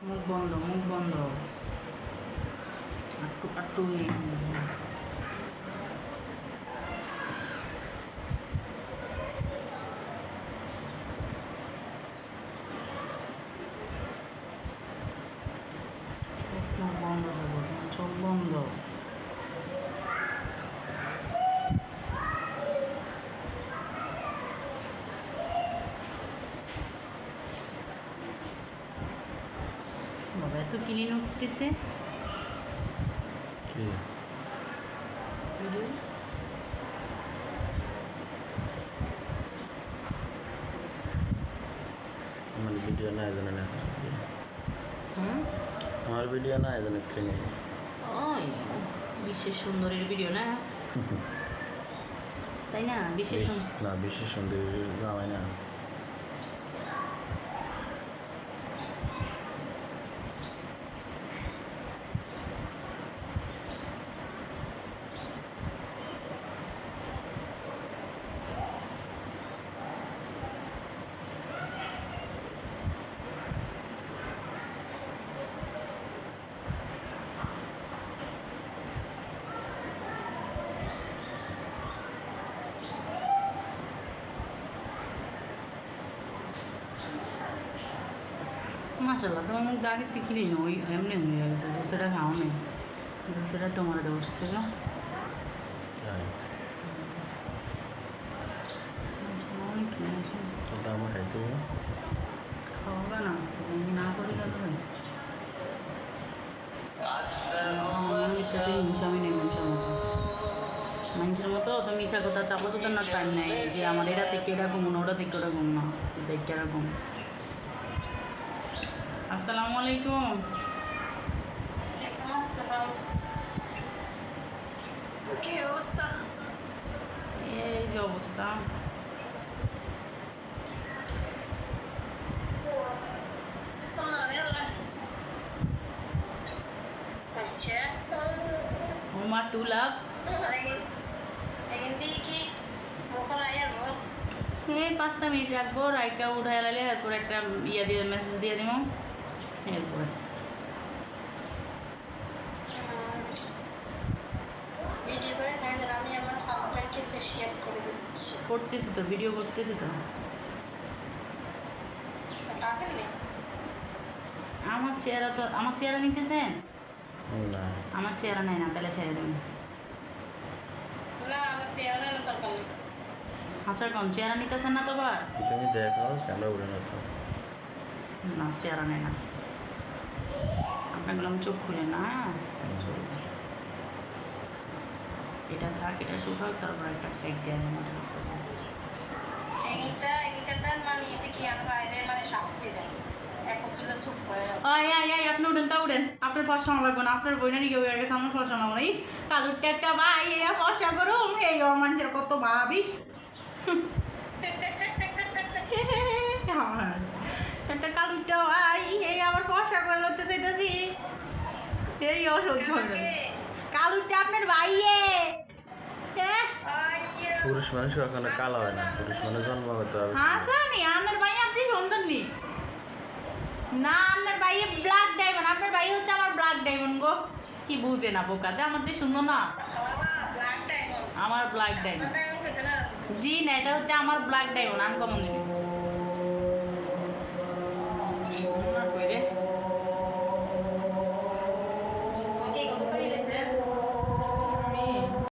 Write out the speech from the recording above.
মুখ বন্ধ, মুখ বন্ধ। একটু একটু মুখ বন্ধ করবো, চোখ বন্ধ। বাবা এত ক্লিন উঠতেছে ভিডিও। আমার ভিডিও না এজন্য না আমার ভিডিও না এজন্য ক্লিন ওই বিশেষ সুন্দরীর ভিডিও না, তাই না? বিশেষ না বিশেষ সুন্দরী জামাই না। মাশাআল্লাহ, তোমার মুখ আগের থেকে ক্লিন ওই এমনি হয়ে গেছে। জুসেটা খাও নেই, জুসেটা তোমার ধরছে গো। আমার খাইতে খাওয়া না আসছে না করে গেল হিংসামি নেই মানুষের মতো। মানুষের মতো তো মিশা কথা চাপা চোদ্দার না টাইম নেই যে আমার এটা থেকে এটা ঘুম না, ওটা থেকে ওটা ঘুম না, দেখে এরকম। আসসালামু আলাইকুম। এই যে অবস্থা। মা টু লাভ এই 5টা মিনিট রাখবো, রাইকা উঠাই লাইলে এরপর একটা ইয়া দিয়ে মেসেজ দিয়ে দিব। এরপরে করতেছি তো, ভিডিও করতেছি তো। আমার চেহারা নিতেছেন? আমার চেহারা নেই না, তাহলে ছেড়ে দেবেন। আচ্ছা কোন চেহারা নিতেছেন না তো? বার তুমি দেখো কেন উড়ে না তো না, চেহারা নেই না। আপনার বললাম চোখ খুলে না। এটা থাক, এটা শুকাক, তারপর একটা ফেক দেওয়া আপনি উঠেন তা উঠেন, আপনার পড়াশোনা লাগবে না। আপনার বই নিয়ে হয়ে গেছে, আমার পড়াশোনা লাগবে না। ইস কালুরটা একটা ভাই পয়সা করুম এই মানুষের কত ভাবিস। একটা কালুরটা ভাই এই আবার পয়সা করে লড়তে চাইতেছি, এই অসহ্য কালুরটা আপনার ভাইয়ে। পুরুষ মানুষ কখনো কালো হয় না, পুরুষ মানুষ জন্মগত হ্যাঁ স্যার নি আপনার ভাই আপনি সুন্দর নি না, আপনার ভাইয়ে ব্ল্যাক ডায়মন্ড। আপনার ভাই হচ্ছে আমার ব্ল্যাক ডায়মন্ড গো। কি বুঝে না বোকাতে, আমার দিয়ে সুন্দর না। আমার ব্ল্যাক ডায়মন্ড জি না, এটা হচ্ছে আমার ব্ল্যাক ডায়মন্ড আনকমন।